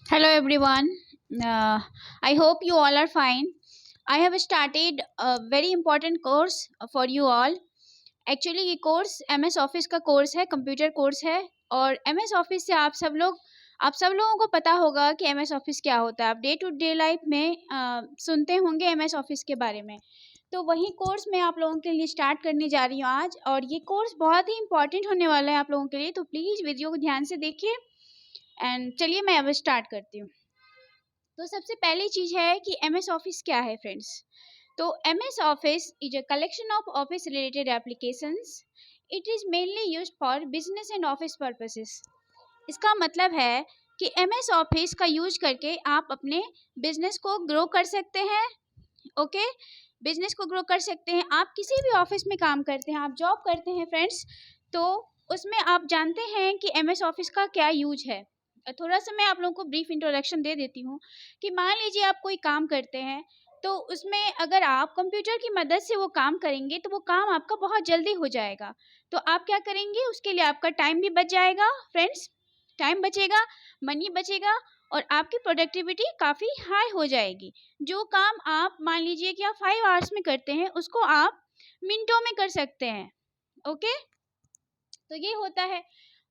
Hello everyone. I hope you all are fine. I have started a very important course for you all. Actually ये course MS office का course है, computer course है। और MS office से आप सब लोगों को पता होगा कि MS ऑफिस क्या होता है। आप डे टू डे लाइफ में सुनते होंगे MS ऑफिस के बारे में। तो वही कोर्स मैं आप लोगों के लिए स्टार्ट करने जा रही हूँ आज, और ये कोर्स बहुत ही इंपॉर्टेंट होने वाला है आप लोगों के लिए। तो प्लीज़ वीडियो को ध्यान से देखिए एंड चलिए मैं अब स्टार्ट करती हूँ। तो सबसे पहली चीज़ है कि MS ऑफिस क्या है फ्रेंड्स। तो MS office is a collection of office related applications. It is mainly used for business and office purposes. इसका मतलब है कि MS ऑफिस का यूज करके आप अपने बिजनेस को ग्रो कर सकते हैं। ओके, बिजनेस को ग्रो कर सकते हैं। आप किसी भी ऑफिस में काम करते हैं, आप जॉब करते हैं फ्रेंड्स, तो उसमें आप जानते हैं कि MS ऑफिस का क्या यूज है। थोड़ा सा मैं आप लोगों को ब्रीफ इंट्रोडक्शन दे देती हूँ कि मान लीजिए आप कोई काम करते हैं, तो उसमें अगर आप कंप्यूटर की मदद से वो काम करेंगे तो वो काम आपका बहुत जल्दी हो जाएगा। तो आप क्या करेंगे, उसके लिए आपका टाइम भी बच जाएगा फ्रेंड्स, टाइम बचेगा, मनी बचेगा, और आपकी प्रोडक्टिविटी काफ़ी हाई हो जाएगी। जो काम आप मान लीजिए कि आप 5 आवर्स में करते हैं, उसको आप मिनटों में कर सकते हैं। ओके, तो ये होता है।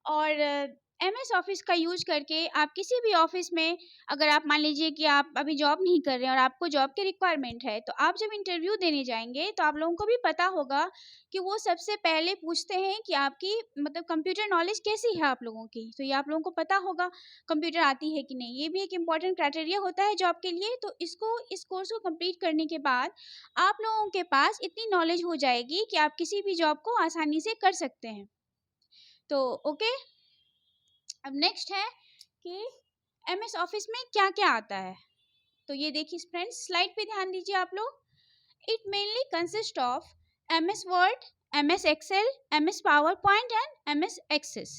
और MS ऑफिस का यूज करके आप किसी भी ऑफिस में, अगर आप मान लीजिए कि आप अभी जॉब नहीं कर रहे हैं और आपको जॉब की रिक्वायरमेंट है, तो आप जब इंटरव्यू देने जाएंगे तो आप लोगों को भी पता होगा कि वो सबसे पहले पूछते हैं कि आपकी मतलब कंप्यूटर नॉलेज कैसी है आप लोगों की। तो ये आप लोगों को पता होगा कंप्यूटर आती है कि नहीं। ये भी एक इम्पॉर्टेंट क्राइटेरिया होता है जॉब के लिए। तो इस कोर्स को कंप्लीट करने के बाद आप लोगों के पास इतनी नॉलेज हो जाएगी कि आप किसी भी जॉब को आसानी से कर सकते हैं। तो ओके, अब नेक्स्ट है कि MS ऑफिस में क्या क्या आता है। तो ये देखिए फ्रेंड्स, स्लाइड पे ध्यान दीजिए आप लोग। It mainly consist of MS Word, MS Excel, MS PowerPoint and MS Access.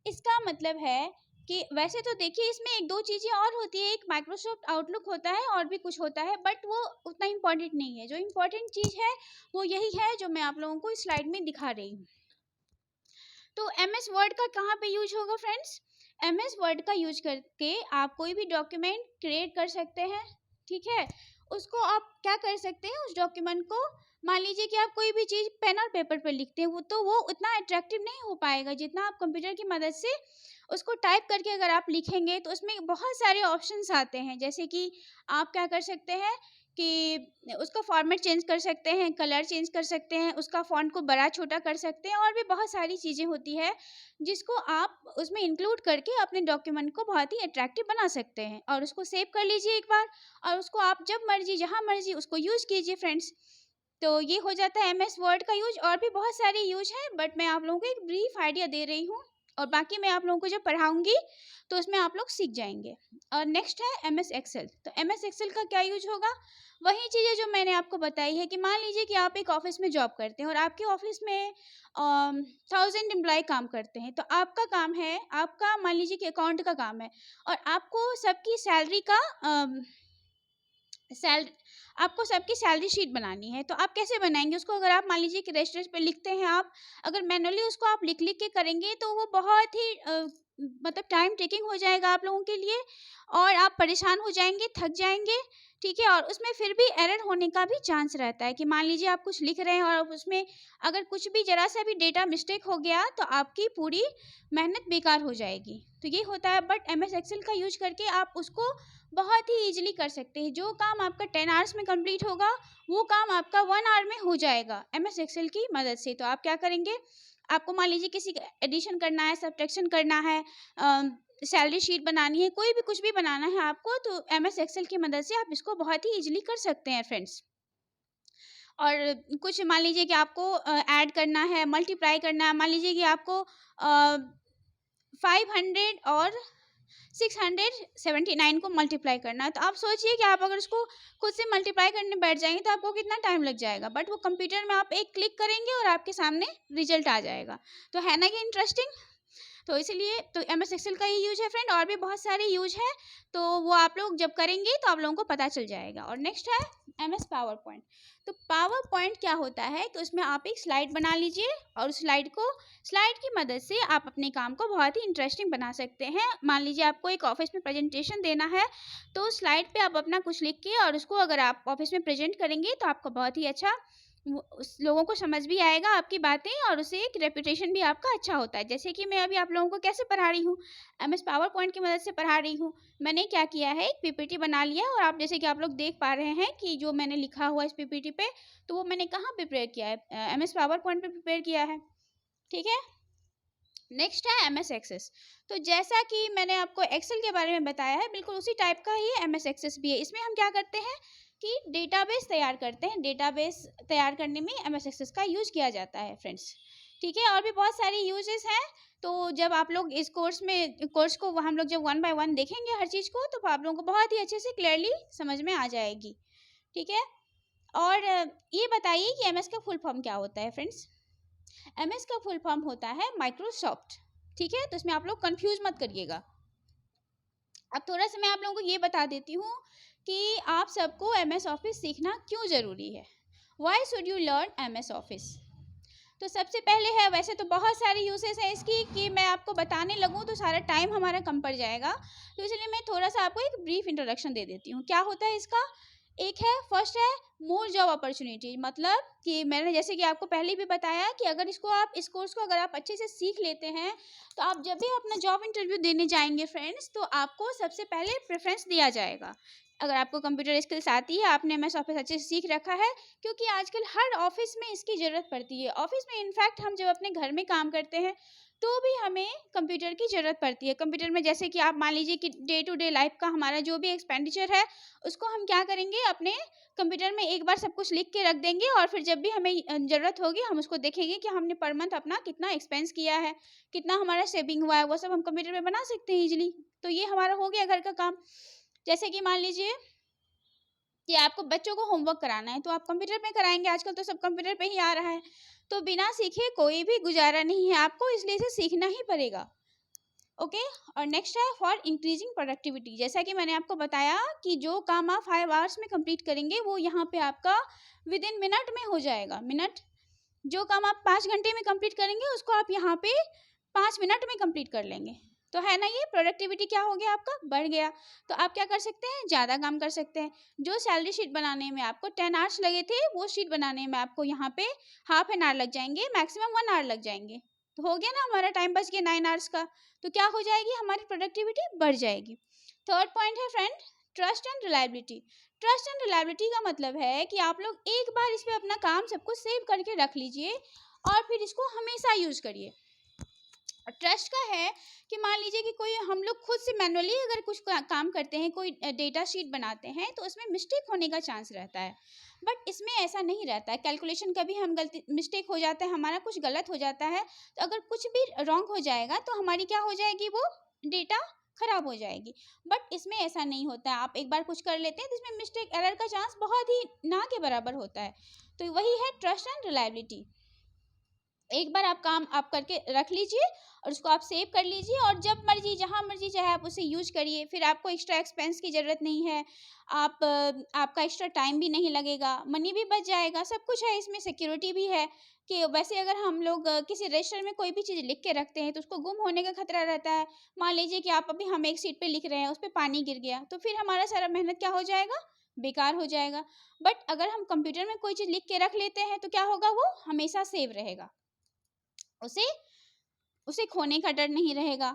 इसका मतलब है कि वैसे तो देखिए इसमें एक दो चीज़ें और होती है, एक माइक्रोसॉफ्ट आउटलुक होता है और भी कुछ होता है, बट वो उतना इम्पोर्टेंट नहीं है। जो इम्पोर्टेंट चीज़ है वो यही है जो मैं आप लोगों को इस स्लाइड में दिखा रही हूँ। तो MS वर्ड का कहाँ पे यूज होगा फ्रेंड्स। MS वर्ड का यूज करके आप कोई भी डॉक्यूमेंट क्रिएट कर सकते हैं। ठीक है, उसको आप क्या कर सकते हैं, उस डॉक्यूमेंट को मान लीजिए कि आप कोई भी चीज़ पेन और पेपर पर लिखते हैं, वो उतना अट्रैक्टिव नहीं हो पाएगा जितना आप कंप्यूटर की मदद से उसको टाइप करके अगर आप लिखेंगे। तो उसमें बहुत सारे ऑप्शंस आते हैं, जैसे कि आप क्या कर सकते हैं कि उसका फॉर्मेट चेंज कर सकते हैं, कलर चेंज कर सकते हैं, उसका फ़ॉन्ट को बड़ा छोटा कर सकते हैं, और भी बहुत सारी चीज़ें होती है जिसको आप उसमें इंक्लूड करके अपने डॉक्यूमेंट को बहुत ही अट्रैक्टिव बना सकते हैं। और उसको सेव कर लीजिए एक बार, और उसको आप जब मर्जी जहाँ मर्जी उसको यूज़ कीजिए फ्रेंड्स। तो ये हो जाता है MS वर्ड का यूज। और भी बहुत सारे यूज हैं, बट मैं आप लोगों को एक ब्रीफ आइडिया दे रही हूँ, और बाकी मैं आप लोगों को जब पढ़ाऊंगी तो उसमें आप लोग सीख जाएंगे। और नेक्स्ट है MS एक्सेल। तो MS एक्सेल का क्या यूज होगा, वही चीज़ें जो मैंने आपको बताई है कि मान लीजिए कि आप एक ऑफिस में जॉब करते हैं और आपके ऑफिस में 1000 एम्प्लॉय काम करते हैं। तो आपका काम है, आपका मान लीजिए कि अकाउंट का काम है, और आपको सबकी सैलरी का सैल आपको सबकी सैलरी शीट बनानी है। तो आप कैसे बनाएंगे उसको, अगर आप मान लीजिए कि रजिस्टर पे लिखते हैं, आप अगर मैनुअली उसको आप लिख लिख के करेंगे तो वो बहुत ही मतलब टाइम टेकिंग हो जाएगा आप लोगों के लिए, और आप परेशान हो जाएंगे, थक जाएंगे। ठीक है, और उसमें फिर भी एरर होने का भी चांस रहता है कि मान लीजिए आप कुछ लिख रहे हैं और उसमें अगर कुछ भी जरा सा भी डेटा मिस्टेक हो गया तो आपकी पूरी मेहनत बेकार हो जाएगी। तो ये होता है। बट MS एक्सेल का यूज करके आप उसको बहुत ही ईजिली कर सकते हैं। जो काम आपका 10 आवर्स में कंप्लीट होगा, वो काम आपका 1 आवर में हो जाएगा MS एक्सेल की मदद से। तो आप क्या करेंगे, आपको मान लीजिए किसी का एडिशन करना है, सब्ट्रैक्शन करना है, सैलरी शीट बनानी है, कोई भी कुछ भी बनाना है आपको, तो MS एक्सेल की मदद से आप इसको बहुत ही ईजिली कर सकते हैं फ्रेंड्स। और कुछ मान लीजिए कि आपको ऐड करना है, मल्टीप्लाई करना है, मान लीजिए कि आपको 500 और 679 को मल्टीप्लाई करना है। तो आप सोचिए कि आप अगर उसको खुद से मल्टीप्लाई करने बैठ जाएंगे तो आपको कितना टाइम लग जाएगा, बट वो कंप्यूटर में आप एक क्लिक करेंगे और आपके सामने रिजल्ट आ जाएगा। तो है ना ये इंटरेस्टिंग। तो इसलिए तो एम एस एक्सेल का ही यूज है फ्रेंड, और भी बहुत सारे यूज है, तो वो आप लोग जब करेंगे तो आप लोगों को पता चल जाएगा। और नेक्स्ट है एम एस पावर पॉइंट। तो पावर पॉइंट क्या होता है कि उसमें आप एक स्लाइड बना लीजिए, और उस स्लाइड की मदद से आप अपने काम को बहुत ही इंटरेस्टिंग बना सकते हैं। मान लीजिए आपको एक ऑफिस में प्रेजेंटेशन देना है, तो स्लाइड पे आप अपना कुछ लिख के और उसको अगर आप ऑफिस में प्रेजेंट करेंगे तो आपको बहुत ही अच्छा उस लोगों को समझ भी आएगा आपकी बातें, और उससे एक रेपुटेशन भी आपका अच्छा होता है। जैसे कि मैं अभी आप लोगों को कैसे पढ़ा रही हूँ, एम एस पावर पॉइंट की मदद से पढ़ा रही हूँ। मैंने क्या किया है, एक पीपीटी बना लिया, और आप जैसे कि आप लोग देख पा रहे हैं कि जो मैंने लिखा हुआ इस पीपीटी पे, तो वो मैंने कहाँ प्रिपेयर किया है, एम एस पावर पॉइंट पे प्रिपेयर किया है। ठीक है, नेक्स्ट है एम एस एक्सेस। तो जैसा कि मैंने आपको एक्सेल के बारे में बताया है, बिल्कुल उसी टाइप का ही एम एस एक्सेस भी है। इसमें हम क्या करते हैं कि डेटाबेस तैयार करते हैं, डेटाबेस तैयार करने में एम एस एक्सेस का यूज किया जाता है फ्रेंड्स। ठीक है, और भी बहुत सारी यूजेस हैं। तो जब आप लोग इस कोर्स को हम लोग जब 1 बाय 1 देखेंगे हर चीज़ को, तो आप लोगों को बहुत ही अच्छे से क्लियरली समझ में आ जाएगी। ठीक है, और ये बताइए कि एम एस का फुल फॉर्म क्या होता है फ्रेंड्स। एम एस का फुल फॉर्म होता है माइक्रोसॉफ्ट। ठीक है, तो इसमें आप लोग कंफ्यूज मत करिएगा। अब थोड़ा सा मैं आप लोगों को ये बता देती हूँ कि आप सबको एम एस ऑफिस सीखना क्यों ज़रूरी है। Why should you learn M S office. तो सबसे पहले है, वैसे तो बहुत सारे यूसेस हैं इसकी कि मैं आपको बताने लगूँ तो सारा टाइम हमारा कम पड़ जाएगा, तो इसलिए मैं थोड़ा सा आपको एक ब्रीफ इंट्रोडक्शन दे देती हूँ। क्या होता है इसका, एक है फर्स्ट है मोर जॉब अपॉर्चुनिटी। मतलब कि मैंने जैसे कि आपको पहले भी बताया कि अगर इस कोर्स को अगर आप अच्छे से सीख लेते हैं, तो आप जब भी अपना जॉब इंटरव्यू देने जाएंगे फ्रेंड्स, तो आपको सबसे पहले प्रेफरेंस दिया जाएगा। अगर आपको कंप्यूटर स्किल्स आती है, आपने एम एस ऑफिस अच्छे से सीख रखा है, क्योंकि आजकल हर ऑफिस में इसकी ज़रूरत पड़ती है। ऑफिस में इनफैक्ट हम जब अपने घर में काम करते हैं तो भी हमें कंप्यूटर की ज़रूरत पड़ती है। कंप्यूटर में जैसे कि आप मान लीजिए कि डे टू डे लाइफ का हमारा जो भी एक्सपेंडिचर है, उसको हम क्या करेंगे, अपने कंप्यूटर में एक बार सब कुछ लिख के रख देंगे, और फिर जब भी हमें ज़रूरत होगी हम उसको देखेंगे कि हमने पर मंथ अपना कितना एक्सपेंस किया है, कितना हमारा सेविंग हुआ है, वो सब हम कंप्यूटर में बना सकते हैं ईजिली। तो ये हमारा हो गया घर का काम। जैसे कि मान लीजिए कि आपको बच्चों को होमवर्क कराना है, तो आप कंप्यूटर में कराएंगे, आजकल तो सब कंप्यूटर पे ही आ रहा है। तो बिना सीखे कोई भी गुजारा नहीं है आपको, इसलिए इसे सीखना ही पड़ेगा। ओके, और नेक्स्ट है फॉर इंक्रीजिंग प्रोडक्टिविटी। जैसा कि मैंने आपको बताया कि जो काम आप 5 आवर्स में कंप्लीट करेंगे, वो यहाँ पे आपका विद इन मिनट में हो जाएगा। मिनट, जो काम आप 5 घंटे में कंप्लीट करेंगे, उसको आप यहाँ पे 5 मिनट में कंप्लीट कर लेंगे। तो है ना, ये प्रोडक्टिविटी क्या हो गया, आपका बढ़ गया। तो आप क्या कर सकते हैं, ज़्यादा काम कर सकते हैं। जो सैलरी शीट बनाने में आपको 10 आवर्स लगे थे, वो शीट बनाने में आपको यहाँ पे हाफ एन आवर लग जाएंगे, मैक्सिमम 1 आवर लग जाएंगे। तो हो गया ना, हमारा टाइम बच गया 9 आवर्स का। तो क्या हो जाएगी, हमारी प्रोडक्टिविटी बढ़ जाएगी। थर्ड पॉइंट है friend, trust and reliability. Trust and reliability का मतलब है कि आप लोग एक बार इस पे अपना काम सब कुछ सेव करके रख लीजिए, और फिर इसको हमेशा यूज करिए। ट्रस्ट का है कि मान लीजिए कि कोई हम लोग खुद से मैनुअली अगर कुछ काम करते हैं, कोई डेटा शीट बनाते हैं, तो उसमें मिस्टेक होने का चांस रहता है। बट इसमें ऐसा नहीं रहता है। कैलकुलेशन कभी हम गलती मिस्टेक हो जाता है, हमारा कुछ गलत हो जाता है, तो अगर कुछ भी रॉन्ग हो जाएगा तो हमारी क्या हो जाएगी, वो डेटा खराब हो जाएगी। बट इसमें ऐसा नहीं होता है। आप एक बार कुछ कर लेते हैं तो इसमें मिस्टेक एरर का चांस बहुत ही ना के बराबर होता है। तो वही है ट्रस्ट एंड रिलायबिलिटी। एक बार आप काम आप करके रख लीजिए, और उसको आप सेव कर लीजिए, और जब मर्जी जहाँ मर्जी चाहे आप उसे यूज करिए। फिर आपको एक्स्ट्रा एक्सपेंस की ज़रूरत नहीं है। आपका एक्स्ट्रा टाइम भी नहीं लगेगा, मनी भी बच जाएगा, सब कुछ है इसमें। सिक्योरिटी भी है कि वैसे अगर हम लोग किसी रजिस्टर में कोई भी चीज़ लिख के रखते हैं, तो उसको गुम होने का खतरा रहता है। मान लीजिए कि आप अभी हम एक सीट पे लिख रहे हैं, उस पर पानी गिर गया, तो फिर हमारा सारा मेहनत क्या हो जाएगा, बेकार हो जाएगा। बट अगर हम कंप्यूटर में कोई चीज़ लिख के रख लेते हैं, तो क्या होगा, वो हमेशा सेव रहेगा, उसे उसे खोने का डर नहीं रहेगा।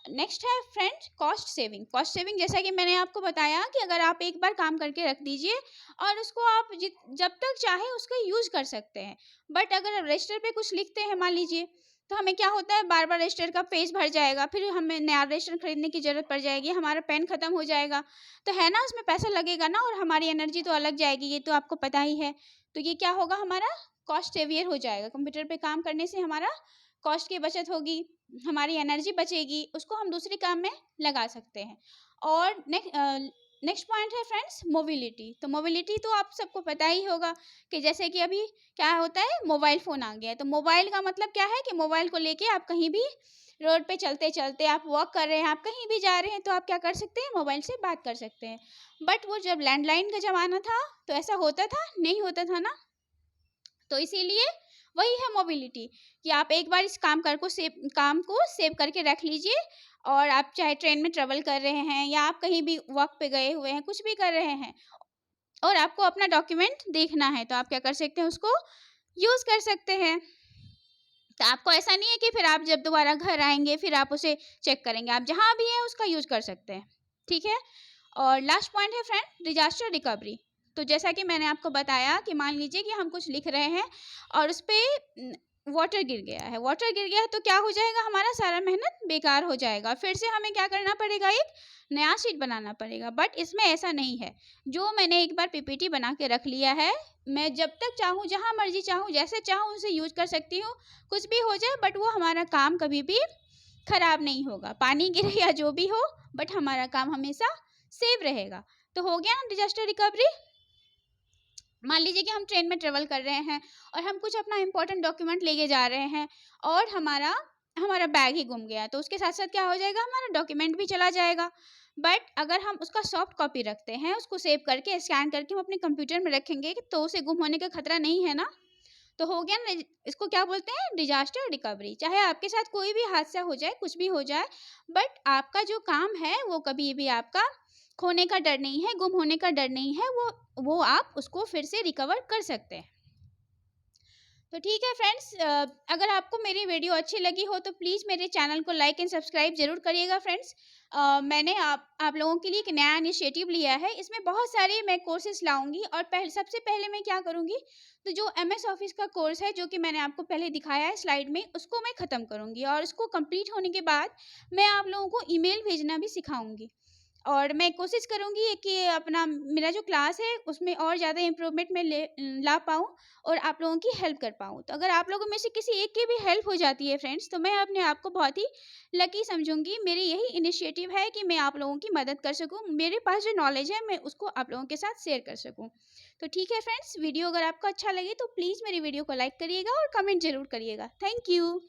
नेक्स्ट है friend cost saving. Cost saving जैसा कि मैंने आपको बताया कि अगर आप एक बार काम करके रख दीजिए, और उसको आप जब तक चाहे उसका यूज़ कर सकते हैं। बट अगर रजिस्टर पे कुछ लिखते हैं मान लीजिए, तो हमें क्या होता है, बार बार रजिस्टर का पेज भर जाएगा, फिर हमें नया रजिस्टर खरीदने की ज़रूरत पड़ जाएगी, हमारा पेन ख़त्म हो जाएगा। तो है ना, उसमें पैसा लगेगा ना, और हमारी एनर्जी तो अलग जाएगी, ये तो आपको पता ही है। तो ये क्या होगा, हमारा कॉस्ट सेवियर हो जाएगा। कंप्यूटर पे काम करने से हमारा कॉस्ट की बचत होगी, हमारी एनर्जी बचेगी, उसको हम दूसरे काम में लगा सकते हैं। और नेक्स्ट पॉइंट है फ्रेंड्स मोबिलिटी। तो मोबिलिटी तो आप सबको पता ही होगा कि जैसे कि अभी क्या होता है, मोबाइल फ़ोन आ गया है। तो मोबाइल का मतलब क्या है कि मोबाइल को लेके आप कहीं भी रोड पे चलते चलते, आप वॉक कर रहे हैं, आप कहीं भी जा रहे हैं, तो आप क्या कर सकते हैं, मोबाइल से बात कर सकते हैं। बट वो जब लैंडलाइन का ज़माना था तो ऐसा होता था नहीं, होता था ना। तो इसीलिए वही है मोबिलिटी कि आप एक बार इस काम को सेव करके रख लीजिए। और आप चाहे ट्रेन में ट्रेवल कर रहे हैं या आप कहीं भी वॉक पे गए हुए हैं, कुछ भी कर रहे हैं और आपको अपना डॉक्यूमेंट देखना है, तो आप क्या कर सकते हैं, उसको यूज़ कर सकते हैं। तो आपको ऐसा नहीं है कि फिर आप जब दोबारा घर आएंगे फिर आप उसे चेक करेंगे, आप जहाँ भी हैं उसका यूज़ कर सकते हैं। ठीक है। और लास्ट पॉइंट है फ्रेंड डिजास्टर रिकवरी। तो जैसा कि मैंने आपको बताया कि मान लीजिए कि हम कुछ लिख रहे हैं और उस पर वाटर गिर गया है, वाटर गिर गया है तो क्या हो जाएगा, हमारा सारा मेहनत बेकार हो जाएगा, फिर से हमें क्या करना पड़ेगा, एक नया शीट बनाना पड़ेगा। बट इसमें ऐसा नहीं है, जो मैंने एक बार पीपीटी बना के रख लिया है, मैं जब तक चाहूँ, जहाँ मर्जी चाहूँ, जैसे चाहूँ उसे यूज कर सकती हूँ, कुछ भी हो जाए, बट वो हमारा काम कभी भी खराब नहीं होगा, पानी गिरे या जो भी हो, बट हमारा काम हमेशा सेव रहेगा। तो हो गया ना डिजास्टर रिकवरी। मान लीजिए कि हम ट्रेन में ट्रेवल कर रहे हैं और हम कुछ अपना इंपॉर्टेंट डॉक्यूमेंट लेके जा रहे हैं और हमारा हमारा बैग ही गुम गया, तो उसके साथ साथ क्या हो जाएगा, हमारा डॉक्यूमेंट भी चला जाएगा। बट अगर हम उसका सॉफ्ट कॉपी रखते हैं, उसको सेव करके स्कैन करके हम अपने कंप्यूटर में रखेंगे, तो उसे गुम होने का खतरा नहीं है ना। तो हो गया ना, इसको क्या बोलते हैं, डिजास्टर रिकवरी। चाहे आपके साथ कोई भी हादसा हो जाए, कुछ भी हो जाए, बट आपका जो काम है वो कभी भी आपका खोने का डर नहीं है, गुम होने का डर नहीं है, वो आप उसको फिर से रिकवर कर सकते हैं। तो ठीक है फ्रेंड्स, अगर आपको मेरी वीडियो अच्छी लगी हो तो प्लीज़ मेरे चैनल को लाइक एंड सब्सक्राइब ज़रूर करिएगा फ्रेंड्स। मैंने आप लोगों के लिए एक नया इनिशिएटिव लिया है, इसमें बहुत सारे मैं कोर्सेज लाऊंगी। और सबसे पहले मैं क्या करूंगी, तो जो MS ऑफिस का कोर्स है, जो कि मैंने आपको पहले दिखाया है स्लाइड में, उसको मैं ख़त्म करूंगी और उसको कंप्लीट होने के बाद मैं आप लोगों को ईमेल भेजना भी सिखाऊंगी। और मैं कोशिश करूँगी कि अपना मेरा जो क्लास है उसमें और ज़्यादा इम्प्रूवमेंट मैं ला पाऊँ और आप लोगों की हेल्प कर पाऊँ। तो अगर आप लोगों में से किसी एक की भी हेल्प हो जाती है फ्रेंड्स, तो मैं अपने आप को बहुत ही लकी समझूंगी। मेरी यही इनिशिएटिव है कि मैं आप लोगों की मदद कर सकूँ, मेरे पास जो नॉलेज है मैं उसको आप लोगों के साथ शेयर कर सकूँ। तो ठीक है फ्रेंड्स, वीडियो अगर आपको अच्छा लगे तो प्लीज़ मेरी वीडियो को लाइक करिएगा और कमेंट ज़रूर करिएगा। Thank you.